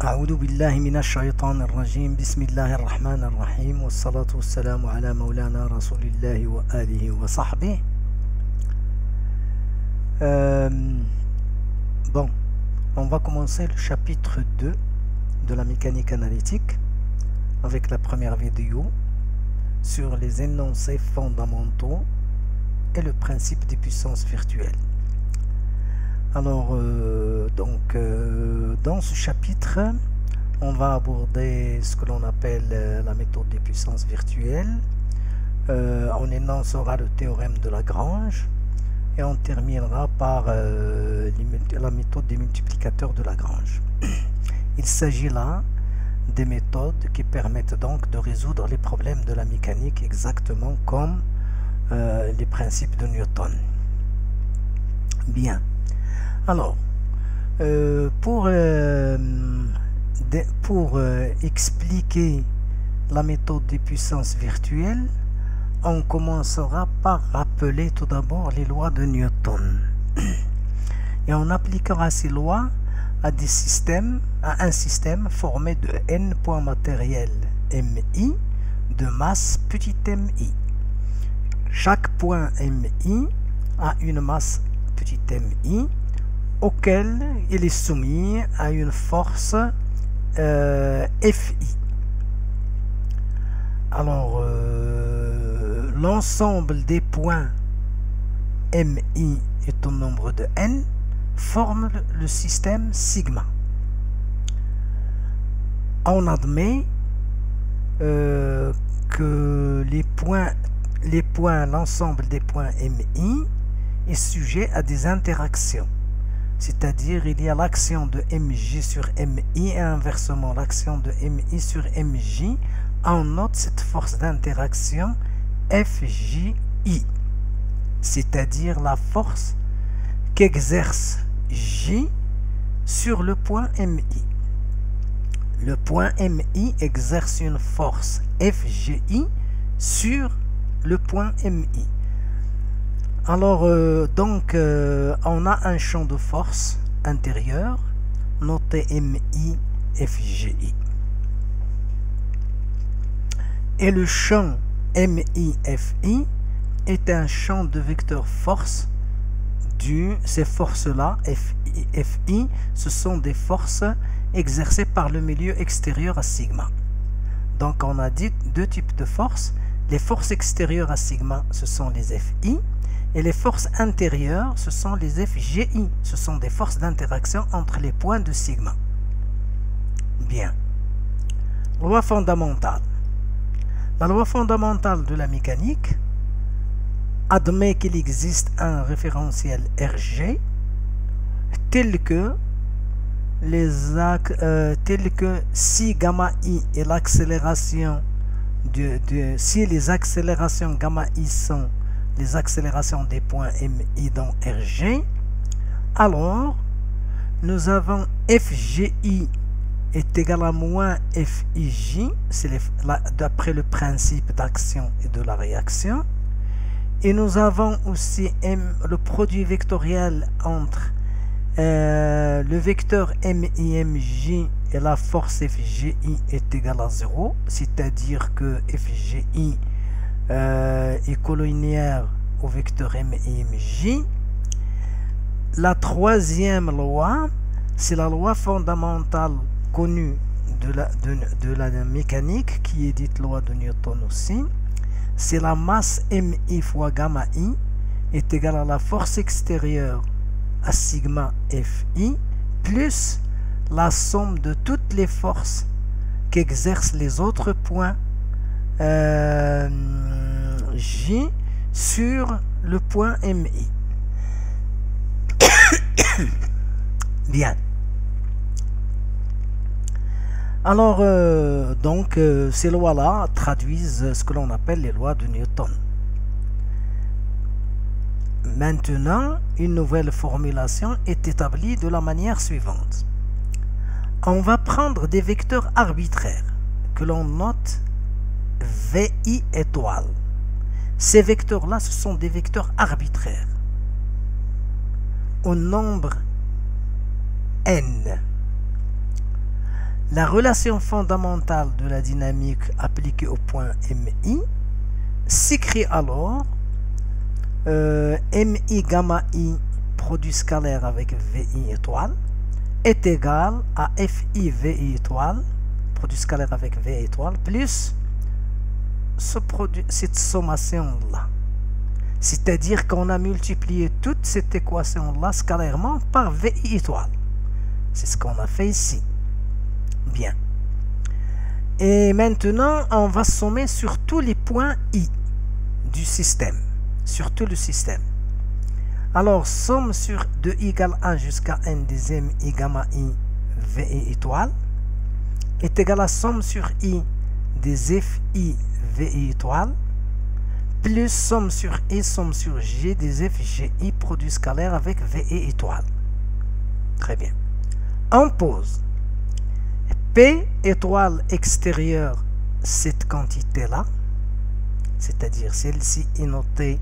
أعوذ بالله من الشيطان الرجيم بسم الله الرحمن الرحيم والصلاة والسلام على مولانا رسول الله وآله وصحبه. Bon, on va commencer le chapitre 2 de la mécanique analytique avec la première vidéo sur les énoncés fondamentaux et le principe des puissances virtuelles. Alors, dans ce chapitre, on va aborder ce que l'on appelle la méthode des puissances virtuelles. On énoncera le théorème de Lagrange et on terminera par la méthode des multiplicateurs de Lagrange. Il s'agit là des méthodes qui permettent donc de résoudre les problèmes de la mécanique exactement comme les principes de Newton. Bien. Alors, pour expliquer la méthode des puissances virtuelles, on commencera par rappeler tout d'abord les lois de Newton. Et on appliquera ces lois à un système formé de n points matériels MI de masse petit mi. Chaque point MI a une masse petit mi auquel il est soumis à une force Fi. Alors, l'ensemble des points Mi est au nombre de n forme le système sigma. On admet que l'ensemble des points Mi est sujet à des interactions. C'est-à-dire, il y a l'action de MJ sur MI et inversement l'action de MI sur MJ. On note cette force d'interaction FJI, c'est-à-dire la force qu'exerce J sur le point MI. Le point MI exerce une force FJI sur le point MI. Alors, on a un champ de force intérieur, noté MI, FGI. Et le champ MI, FI est un champ de vecteur force. Ces forces-là, FI, ce sont des forces exercées par le milieu extérieur à sigma. Donc, on a dit deux types de forces. Les forces extérieures à sigma, ce sont les FI. Et les forces intérieures, ce sont les FGI. Ce sont des forces d'interaction entre les points de sigma. Bien. Loi fondamentale. La loi fondamentale de la mécanique admet qu'il existe un référentiel RG tel que si gamma I est l'accélération si les accélérations gamma I sont les accélérations des points MI dans RG, alors nous avons FGI est égal à moins FIJ, c'est d'après le principe d'action et de la réaction. Et nous avons aussi le produit vectoriel entre le vecteur MIMJ et la force FGI est égal à 0, c'est-à-dire que FGI est collinéaire au vecteur MIMJ. La troisième loi, c'est la loi fondamentale connue de la mécanique, qui est dite loi de Newton aussi. C'est la masse MI fois gamma I est égale à la force extérieure à sigma FI plus la somme de toutes les forces qu'exercent les autres points J sur le point MI. Bien. Alors, ces lois-là traduisent ce que l'on appelle les lois de Newton. Maintenant, une nouvelle formulation est établie de la manière suivante. On va prendre des vecteurs arbitraires que l'on note VI étoile. Ces vecteurs-là, ce sont des vecteurs arbitraires au nombre n. la relation fondamentale de la dynamique appliquée au point MI s'écrit alors MI gamma I produit scalaire avec VI étoile est égal à FI VI étoile produit scalaire avec VI étoile plus cette sommation-là. C'est-à-dire qu'on a multiplié toute cette équation-là scalairement par VI étoile. C'est ce qu'on a fait ici. Bien. Et maintenant, on va sommer sur tous les points I du système. Sur tout le système. Alors, somme sur de I égale 1 jusqu'à n dixième I gamma I VI étoile est égal à somme sur I des FI VI étoile plus somme sur I somme sur G des FGI produit scalaire avec VI étoile. Très bien. On pose P étoile extérieure, cette quantité-là, c'est-à-dire celle-ci est notée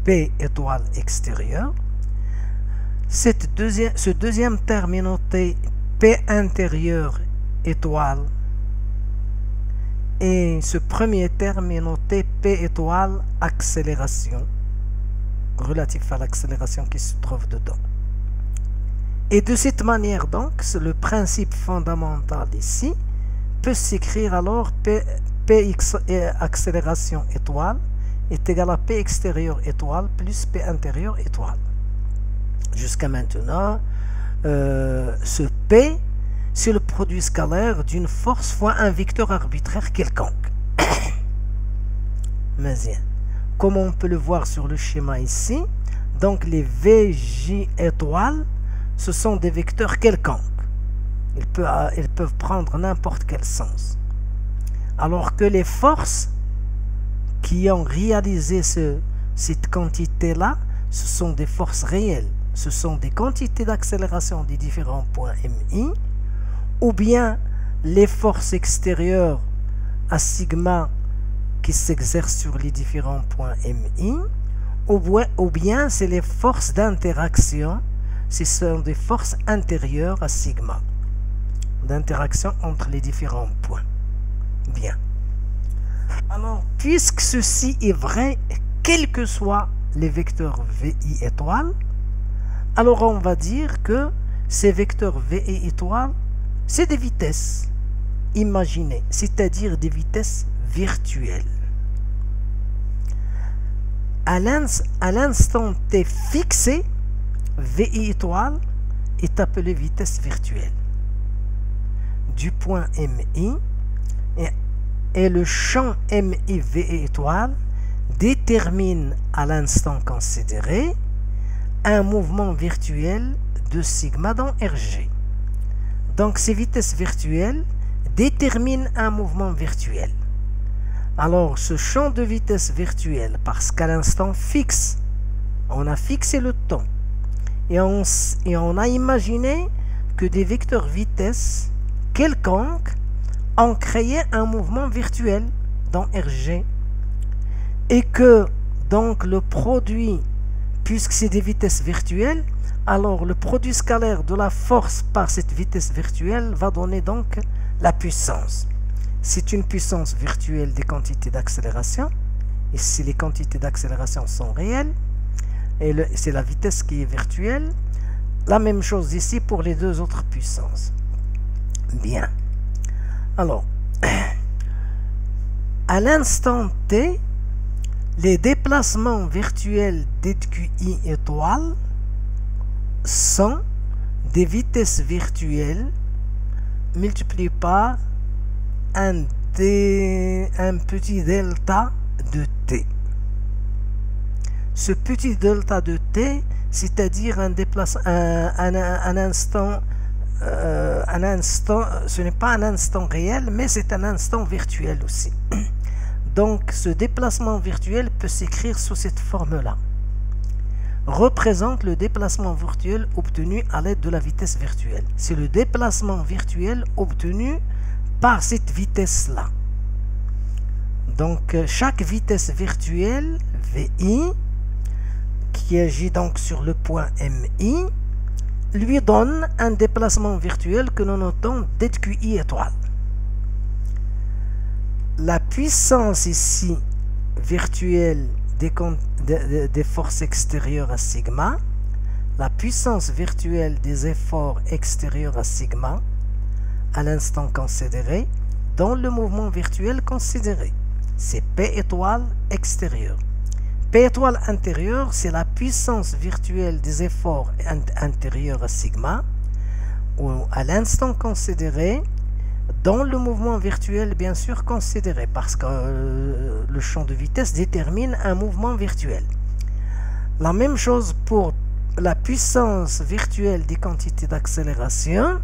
P étoile extérieure. Ce deuxième terme est noté P intérieur étoile. Et ce premier terme est noté P étoile accélération, relatif à l'accélération qui se trouve dedans. Et de cette manière donc, le principe fondamental ici peut s'écrire alors P accélération étoile est égal à P extérieur étoile plus P intérieur étoile. Jusqu'à maintenant, ce P, c'est le produit scalaire d'une force fois un vecteur arbitraire quelconque. Mais bien, comme on peut le voir sur le schéma ici, donc les VJ étoiles, ce sont des vecteurs quelconques. Ils peuvent prendre n'importe quel sens. Alors que les forces qui ont réalisé cette quantité-là, ce sont des forces réelles. Ce sont des quantités d'accélération des différents points MI, ou bien les forces extérieures à sigma qui s'exercent sur les différents points MI, ou bien c'est les forces d'interaction, ce sont des forces intérieures à sigma, d'interaction entre les différents points. Bien. Alors, puisque ceci est vrai, quels que soient les vecteurs VI étoile, alors on va dire que ces vecteurs VI étoile, c'est des vitesses imaginées, c'est-à-dire des vitesses virtuelles. À l'instant T fixé, VI étoile est appelée vitesse virtuelle du point MI et le champ MI VI étoile détermine à l'instant considéré un mouvement virtuel de sigma dans RG. Donc ces vitesses virtuelles déterminent un mouvement virtuel. Alors ce champ de vitesse virtuelle, parce qu'à l'instant fixe, on a fixé le temps et on a imaginé que des vecteurs vitesse quelconques ont créé un mouvement virtuel dans RG et que donc le produit, puisque c'est des vitesses virtuelles, alors le produit scalaire de la force par cette vitesse virtuelle va donner donc la puissance. C'est une puissance virtuelle des quantités d'accélération, et si les quantités d'accélération sont réelles, et c'est la vitesse qui est virtuelle, la même chose ici pour les deux autres puissances. Bien. Alors, à l'instant T, les déplacements virtuels d'QI étoile sont des vitesses virtuelles multipliées par un petit delta de T. Ce petit delta de T, c'est-à-dire un instant, ce n'est pas un instant réel, mais c'est un instant virtuel aussi. Donc, ce déplacement virtuel peut s'écrire sous cette forme-là. Représente le déplacement virtuel obtenu à l'aide de la vitesse virtuelle. C'est le déplacement virtuel obtenu par cette vitesse-là. Donc, chaque vitesse virtuelle, VI, qui agit donc sur le point MI, lui donne un déplacement virtuel que nous notons dqi étoile. La puissance ici virtuelle des forces extérieures à sigma, la puissance virtuelle des efforts extérieurs à sigma à l'instant considéré dans le mouvement virtuel considéré. C'est P étoile extérieur. P étoile intérieur, c'est la puissance virtuelle des efforts intérieurs à sigma ou à l'instant considéré dans le mouvement virtuel bien sûr considéré, parce que le champ de vitesse détermine un mouvement virtuel. La même chose pour la puissance virtuelle des quantités d'accélération.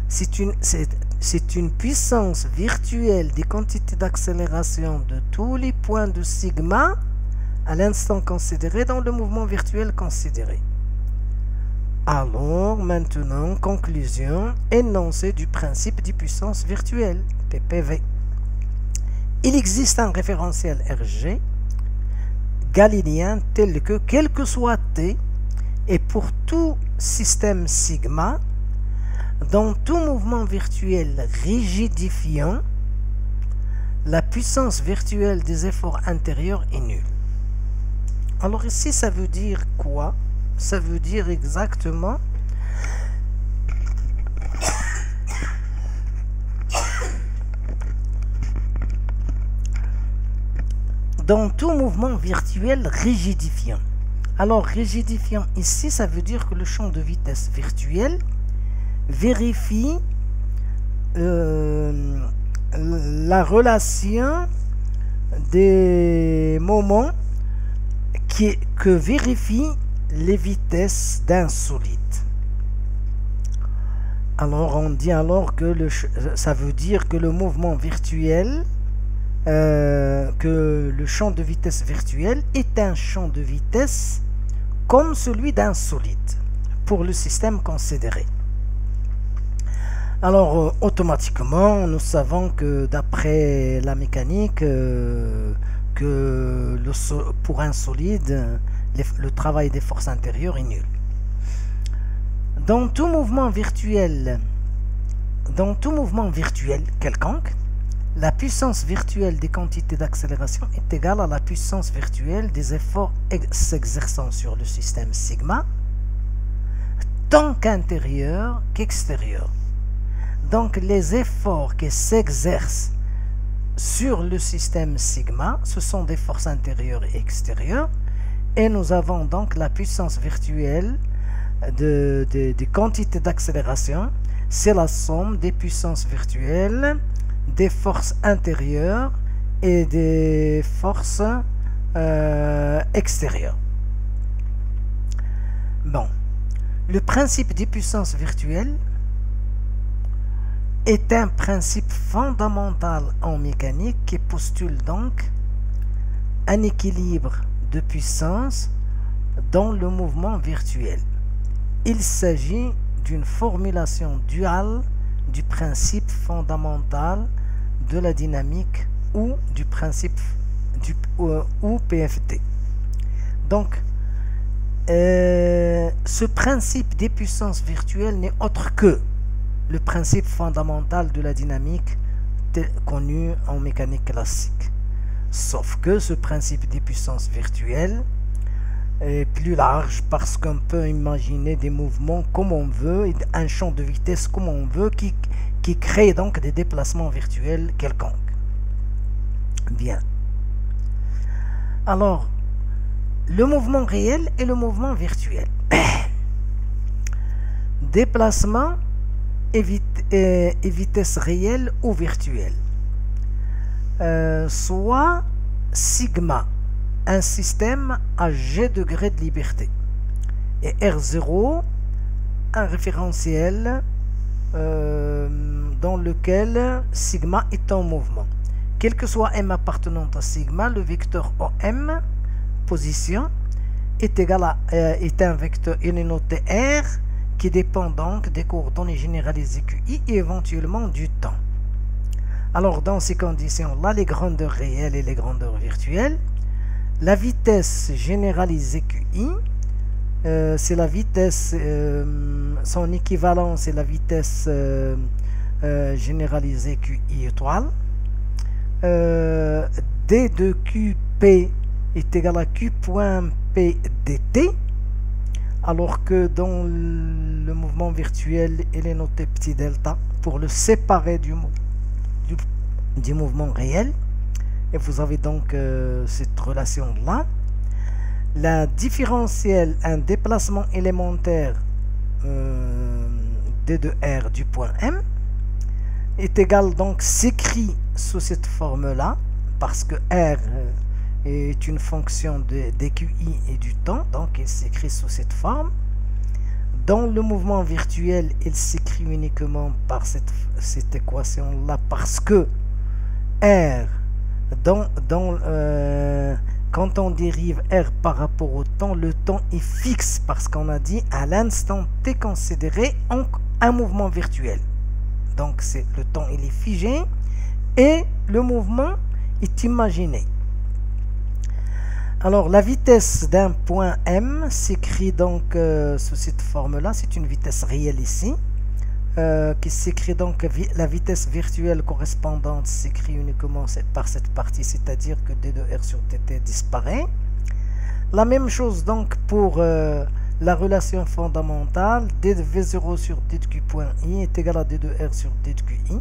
C'est une puissance virtuelle des quantités d'accélération de tous les points de sigma à l'instant considéré dans le mouvement virtuel considéré. Alors, maintenant, conclusion, énoncé du principe des puissances virtuelles, PPV. Il existe un référentiel RG galiléen tel que, quel que soit T, et pour tout système sigma, dans tout mouvement virtuel rigidifiant, la puissance virtuelle des efforts intérieurs est nulle. Alors ici, ça veut dire quoi? Ça veut dire exactement dans tout mouvement virtuel rigidifiant. Alors rigidifiant ici, ça veut dire que le champ de vitesse virtuel vérifie la relation des moments que vérifient les vitesses d'un solide. Alors on dit alors que ça veut dire que le mouvement virtuel, que le champ de vitesse virtuel est un champ de vitesse comme celui d'un solide pour le système considéré. Alors automatiquement nous savons que d'après la mécanique que pour un solide le travail des forces intérieures est nul. Dans tout mouvement virtuel quelconque, la puissance virtuelle des quantités d'accélération est égale à la puissance virtuelle des efforts s'exerçant sur le système sigma, tant qu'intérieur qu'extérieur. Donc les efforts qui s'exercent sur le système sigma, ce sont des forces intérieures et extérieures, et nous avons donc la puissance virtuelle des quantités d'accélération, c'est la somme des puissances virtuelles des forces intérieures et des forces extérieures. Bon, le principe des puissances virtuelles est un principe fondamental en mécanique qui postule donc un équilibre de puissance dans le mouvement virtuel. Il s'agit d'une formulation duale du principe fondamental de la dynamique ou du principe ou PFT. Donc, ce principe des puissances virtuelles n'est autre que le principe fondamental de la dynamique connu en mécanique classique. Sauf que ce principe des puissances virtuelles est plus large parce qu'on peut imaginer des mouvements comme on veut et un champ de vitesse comme on veut qui crée donc des déplacements virtuels quelconques. Bien. Alors, le mouvement réel et le mouvement virtuel. Déplacement et vitesse réelle ou virtuelle. Soit sigma, un système à g degrés de liberté, et R0, un référentiel dans lequel sigma est en mouvement. Quel que soit m appartenant à sigma, le vecteur OM, position, est un vecteur, il est noté R, qui dépend donc des coordonnées généralisées QI et éventuellement du temps. Alors dans ces conditions-là, les grandeurs réelles et les grandeurs virtuelles, la vitesse généralisée QI c'est la vitesse, son équivalent c'est la vitesse généralisée QI étoile. D de QP est égal à Q point P dt, alors que dans le mouvement virtuel, il est noté petit delta pour le séparer du mouvement réel. Et vous avez donc cette relation-là. La différentielle, un déplacement élémentaire d de R du point M est égal, donc s'écrit sous cette forme-là, parce que R est une fonction des QI et du temps, donc il s'écrit sous cette forme. Dans le mouvement virtuel, il s'écrit uniquement par cette équation-là, parce que R, quand on dérive R par rapport au temps, le temps est fixe, parce qu'on a dit à l'instant T considéré en un mouvement virtuel. Donc le temps il est figé et le mouvement est imaginé. Alors la vitesse d'un point M s'écrit donc sous cette forme-là, c'est une vitesse réelle ici, qui s'écrit donc, la vitesse virtuelle correspondante s'écrit uniquement par cette partie, c'est-à-dire que d de R sur dt disparaît. La même chose donc pour la relation fondamentale, d de V0 sur d de Q point I est égal à d de R sur d de QI.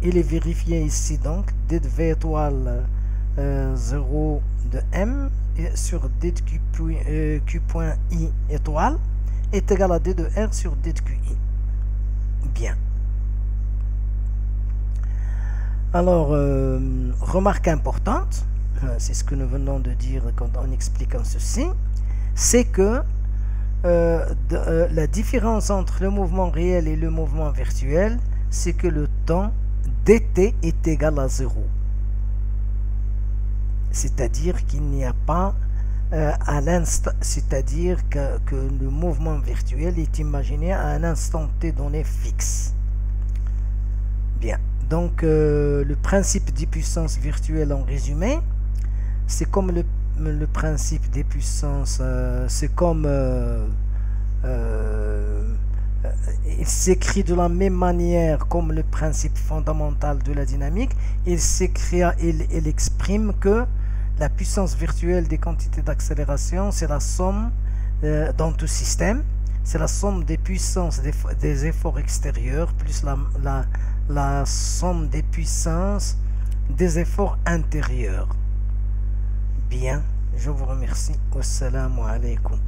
Il est vérifié ici donc, d de V étoile 0 de M sur d de Q point I étoile est égal à d de R sur d de QI. Bien. Alors, remarque importante, c'est ce que nous venons de dire quand on explique comme ceci, c'est que la différence entre le mouvement réel et le mouvement virtuel, c'est que le temps dt est égal à 0. C'est-à-dire qu'il n'y a pas à l'instant, c'est-à-dire que le mouvement virtuel est imaginé à un instant t donné fixe. Bien, donc le principe des puissances virtuelles en résumé, c'est comme le principe des puissances, c'est comme il s'écrit de la même manière comme le principe fondamental de la dynamique. Il exprime que la puissance virtuelle des quantités d'accélération, c'est la somme dans tout système, c'est la somme des puissances des efforts extérieurs plus la somme des puissances des efforts intérieurs. Bien, je vous remercie. Wassalamu alaikum.